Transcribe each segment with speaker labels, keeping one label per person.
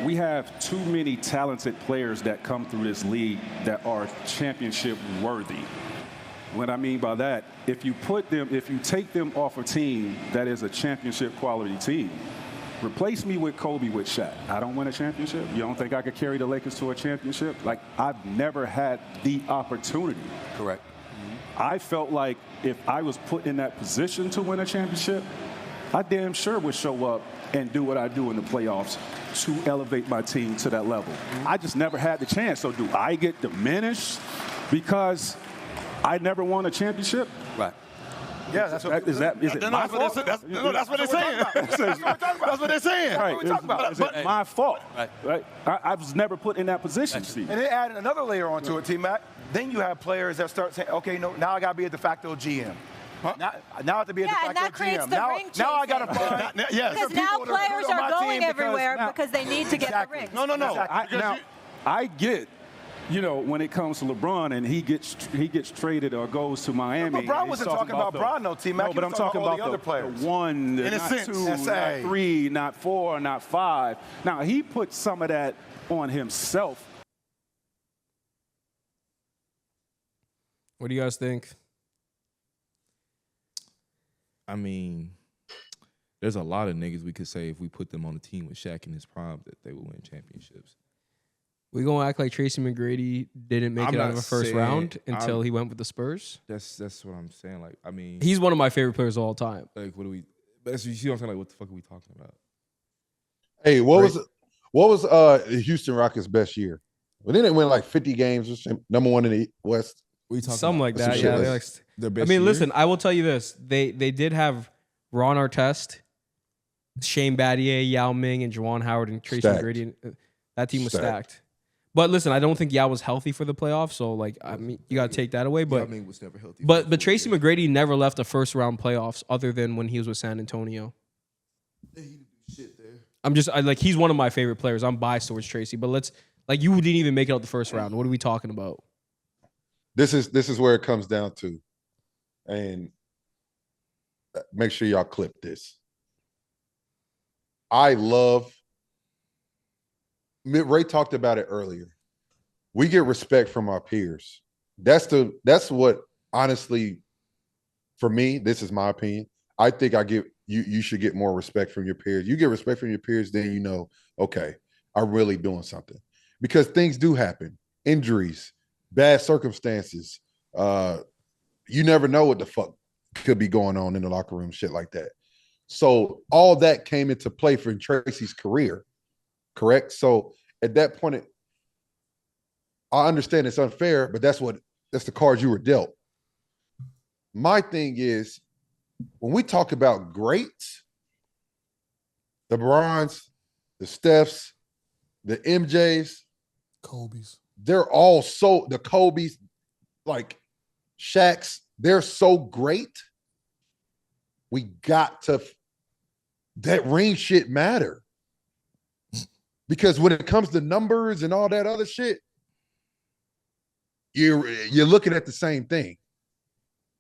Speaker 1: we have too many talented players that come through this league that are championship worthy. What I mean by that, if you take them off a team that is a championship quality team, replace me with Kobe with Shaq. I don't win a championship. You don't think I could carry the Lakers to a championship? Like, I've never had the opportunity.
Speaker 2: Correct.
Speaker 1: I felt like if I was put in that position to win a championship, I damn sure would show up and do what I do in the playoffs to elevate my team to that level. I just never had the chance. So do I get diminished because I never won a championship?
Speaker 2: Right.
Speaker 3: Yeah, that's what
Speaker 1: Is it my fault?
Speaker 3: That's what they're saying. That's what they're saying.
Speaker 1: Right. Is it my fault? Right. I was never put in that position, Steve.
Speaker 3: And then add another layer onto it, T-Mac. Then you have players that start saying, okay, no, now I got to be a de facto GM. Huh? Now I have to be a de facto
Speaker 4: and that creates
Speaker 3: GM.
Speaker 4: The ring
Speaker 3: now I got to find
Speaker 4: because now players are going everywhere because they need to get the rings.
Speaker 3: No.
Speaker 1: Now, I get, when it comes to LeBron and he gets traded or goes to Miami.
Speaker 3: LeBron wasn't talking about Bron, though, T-Mac.
Speaker 1: No, but I'm talking about
Speaker 3: the other players.
Speaker 1: The one,
Speaker 3: in
Speaker 1: not
Speaker 3: a sense.
Speaker 1: two, not three, not four, not five. Now, he put some of that on himself.
Speaker 5: What do you guys think?
Speaker 6: I mean, there's a lot of niggas we could say if we put them on a team with Shaq in his prime that they would win championships.
Speaker 5: We gonna act like Tracy McGrady didn't make it out of the first round until he went with the Spurs?
Speaker 6: That's what I'm saying. Like, I mean,
Speaker 5: he's one of my favorite players of all time.
Speaker 6: Like, what do we? But you see what I'm saying? Like, what the fuck are we talking about?
Speaker 7: Hey, what was the Houston Rockets' best year? Well, they didn't win like 50 games, number one in the West.
Speaker 5: Something like that. Yeah. Listen, I will tell you this: they did have Ron Artest, Shane Battier, Yao Ming, and Juwan Howard and Tracy McGrady. That team was stacked. But listen, I don't think Yao was healthy for the playoffs, so you got to take that away. But
Speaker 6: Yao Ming was never healthy.
Speaker 5: But Tracy McGrady never left a first round playoffs other than when he was with San Antonio.
Speaker 6: He didn't do shit there.
Speaker 5: He's one of my favorite players. I'm biased towards Tracy, but you didn't even make it out the first round. What are we talking about?
Speaker 7: This is where it comes down to, and make sure y'all clip this. Ray talked about it earlier. We get respect from our peers. That's what, honestly, for me, this is my opinion. I think you should get more respect from your peers. You get respect from your peers, then you know, okay, I'm really doing something. Because things do happen. Injuries, bad circumstances. You never know what the fuck could be going on in the locker room, shit like that. So all that came into play for Tracy's career, correct? So at that point, I understand it's unfair, but that's the cards you were dealt. My thing is, when we talk about greats, the Bryants, the Stephs, the MJs,
Speaker 8: Kobe's,
Speaker 7: they're all the Kobe's, like Shaq's, they're so great. We got to, that ring shit matter. Because when it comes to numbers and all that other shit, you're looking at the same thing.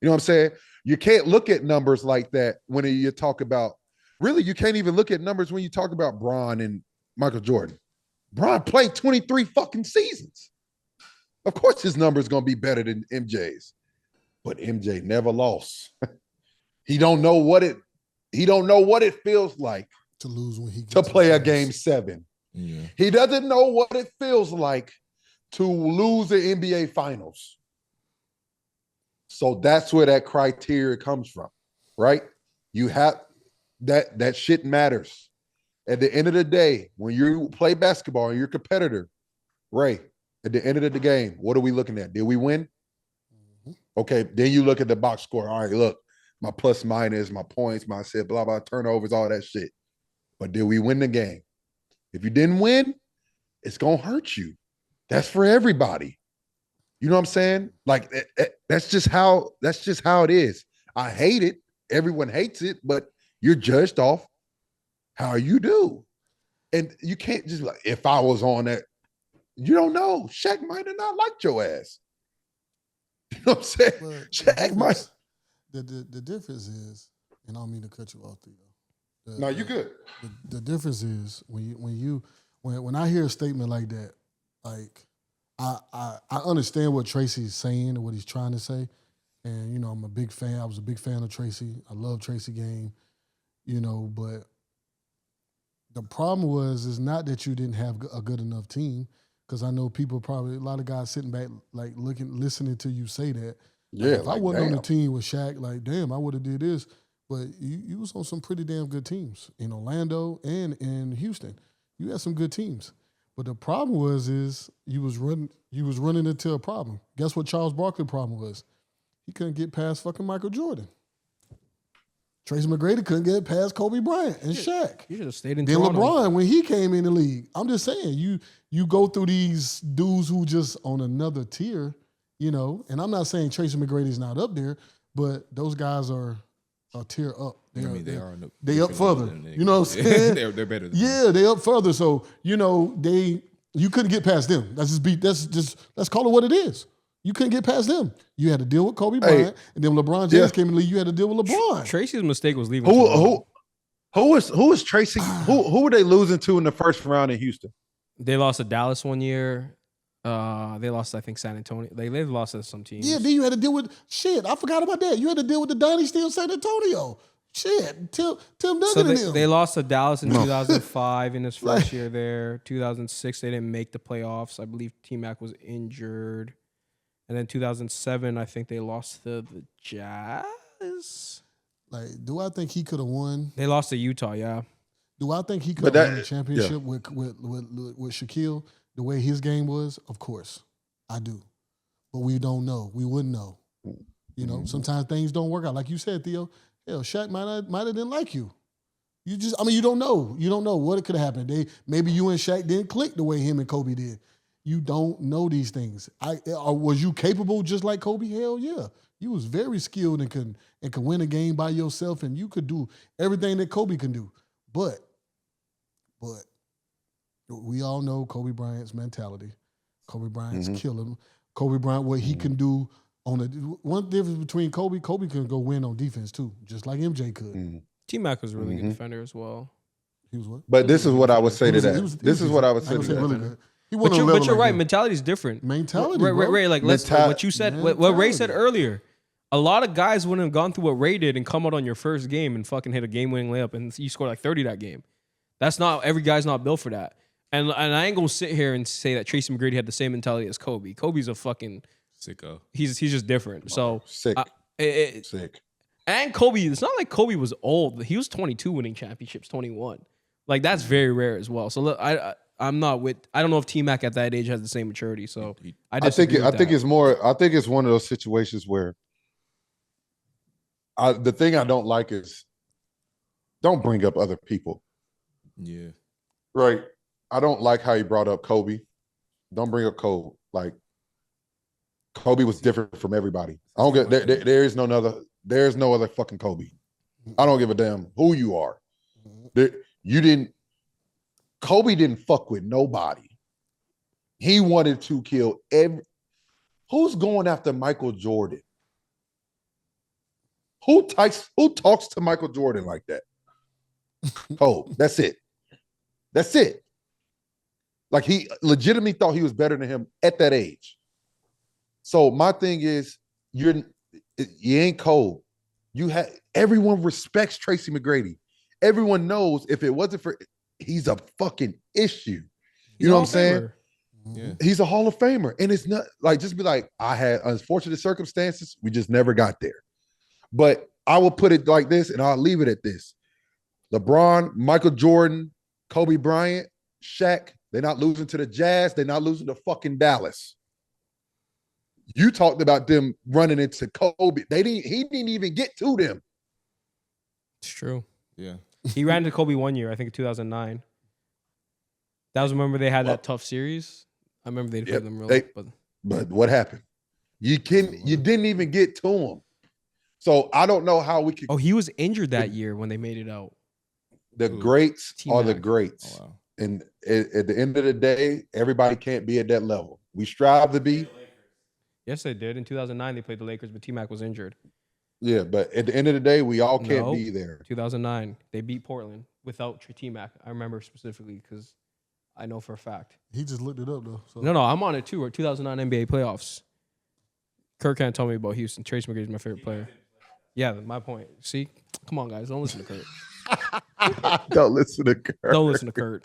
Speaker 7: You know what I'm saying? You can't look at numbers like that when you talk about, really, you can't even look at numbers when you talk about Bron and Michael Jordan. Bron played 23 fucking seasons. Of course his number is going to be better than MJ's. But MJ never lost. He don't know what it feels like
Speaker 8: to lose when he gets
Speaker 7: to play a game 7.
Speaker 6: Yeah.
Speaker 7: He doesn't know what it feels like to lose the NBA Finals. So that's where that criteria comes from, right? You have that shit matters. At the end of the day, when you play basketball and you're a competitor, Ray, at the end of the game, what are we looking at? Did we win? Mm-hmm. Okay, then you look at the box score. All right, look, my plus minus, my points, my set, blah, blah, turnovers, all that shit. But did we win the game? If you didn't win, it's going to hurt you. That's for everybody. You know what I'm saying? Like, that's just how it is. I hate it. Everyone hates it, but you're judged off how you do. And you can't just, like, if I was on that, you don't know. Shaq might have not liked your ass. You know what I'm saying?
Speaker 8: But
Speaker 7: Shaq might.
Speaker 8: The difference is, and I don't mean to cut you off, Theo.
Speaker 7: No, you good.
Speaker 8: The difference is when when I hear a statement like that, like I understand what Tracy's saying and what he's trying to say. And, I'm a big fan. I was a big fan of Tracy. I love Tracy game, but the problem is not that you didn't have a good enough team, because I know people probably, a lot of guys sitting back, like listening to you say that.
Speaker 7: Yeah,
Speaker 8: if I wasn't on the team with Shaq, like, damn, I would have did this. But you was on some pretty damn good teams in Orlando and in Houston. You had some good teams. But the problem is you was running into a problem. Guess what Charles Barkley's problem was? He couldn't get past fucking Michael Jordan. Tracy McGrady couldn't get past Kobe Bryant and Shaq.
Speaker 5: You should have stayed in
Speaker 8: then
Speaker 5: Toronto.
Speaker 8: LeBron, when he came in the league, I'm just saying, you go through these dudes who just on another tier, and I'm not saying Tracy McGrady's not up there, but those guys are a tier up. They up further. You know what I'm saying?
Speaker 6: they're better than
Speaker 8: Yeah, they up further. So, you couldn't get past them. Let's call it what it is. You couldn't get past them. You had to deal with Kobe Bryant, and then when LeBron James came in the league, you had to deal with LeBron.
Speaker 5: Tracy's mistake was leaving.
Speaker 7: Who was Tracy? Who were they losing to in the first round in Houston?
Speaker 5: They lost to Dallas one year. They lost, I think, San Antonio. They've lost to some teams.
Speaker 8: Yeah, then you had to deal with shit. I forgot about that. You had to deal with the dynasty of San Antonio. Shit, Tim Duncan
Speaker 5: So
Speaker 8: and them.
Speaker 5: they lost to Dallas in 2005 in his first year there. 2006, they didn't make the playoffs. I believe T-Mac was injured. And then 2007, I think they lost to the Jazz.
Speaker 8: Like, do I think he could have won?
Speaker 5: They lost to Utah, yeah.
Speaker 8: Do I think he could have won the championship with Shaquille the way his game was? Of course, I do. But we don't know. We wouldn't know. Sometimes things don't work out. Like you said, Theo, hell, Shaq might have didn't like you. You don't know. You don't know what it could have happened. Maybe you and Shaq didn't click the way him and Kobe did. You don't know these things. Was you capable just like Kobe? Hell yeah. You was very skilled and could win a game by yourself, and you could do everything that Kobe can do. But we all know Kobe Bryant's mentality. Kobe Bryant's killing. Kobe Bryant, what he can do one difference between Kobe can go win on defense too, just like MJ could.
Speaker 5: T-Mac was a really good defender as well.
Speaker 8: He was what?
Speaker 7: But this is what I would say to that. This is what I would say to that.
Speaker 8: Really good.
Speaker 5: But you're right. Mentality is different.
Speaker 8: Mentality,
Speaker 5: Ray, like what you said, what Ray said earlier. A lot of guys wouldn't have gone through what Ray did and come out on your first game and fucking hit a game-winning layup and you scored like 30 that game. That's not every guy's not built for that. And I ain't gonna sit here and say that Tracy McGrady had the same mentality as Kobe. Kobe's a fucking sicko. He's just different. So
Speaker 7: sick.
Speaker 5: And Kobe, it's not like Kobe was old. He was 22 winning championships, 21. Like that's very rare as well. So look, I don't know if T-Mac at that age has the same maturity. So I think
Speaker 7: it's one of those situations where the thing I don't like is don't bring up other people.
Speaker 6: Yeah.
Speaker 7: Right. I don't like how he brought up Kobe. Don't bring up Kobe. Like Kobe was different from everybody. I don't get there's no other fucking Kobe. I don't give a damn who you are. Kobe didn't fuck with nobody. He wanted to kill who's going after Michael Jordan? Who talks to Michael Jordan like that? Kobe. That's it. That's it. Like he legitimately thought he was better than him at that age. So my thing is, you ain't Kobe. Everyone respects Tracy McGrady. Everyone knows if it wasn't for he's a fucking issue. You know what I'm saying?
Speaker 6: Yeah.
Speaker 7: He's a Hall of Famer. And it's not like just be like, I had unfortunate circumstances. We just never got there. But I will put it like this, and I'll leave it at this. LeBron, Michael Jordan, Kobe Bryant, Shaq, they're not losing to the Jazz. They're not losing to fucking Dallas. You talked about them running into Kobe. He didn't even get to them.
Speaker 5: It's true.
Speaker 6: Yeah.
Speaker 5: He ran to Kobe one year, I think in 2009. That was, remember they had that tough series? I remember they played them real
Speaker 7: But what happened? You didn't even get to him. So I don't know how we could.
Speaker 5: Oh, he was injured that year when they made it out.
Speaker 7: The greats
Speaker 5: T-Mac.
Speaker 7: are the greats.
Speaker 6: Oh, wow.
Speaker 7: And at the end of the day, everybody can't be at that level. We strive to be.
Speaker 5: Yes, they did. In 2009, they played the Lakers, but T-Mac was injured.
Speaker 7: Yeah, but at the end of the day, we all can't be there.
Speaker 5: 2009, they beat Portland without T-Mac. I remember specifically because I know for a fact.
Speaker 8: He just looked it up though. So.
Speaker 5: No, I'm on it too. We're 2009 NBA playoffs. Kirk can't tell me about Houston. Tracy McGrady is my favorite player. Yeah, my point. See? Come on, guys. Don't listen to Kurt.
Speaker 7: Don't listen to Kurt.
Speaker 5: Don't listen to Kurt.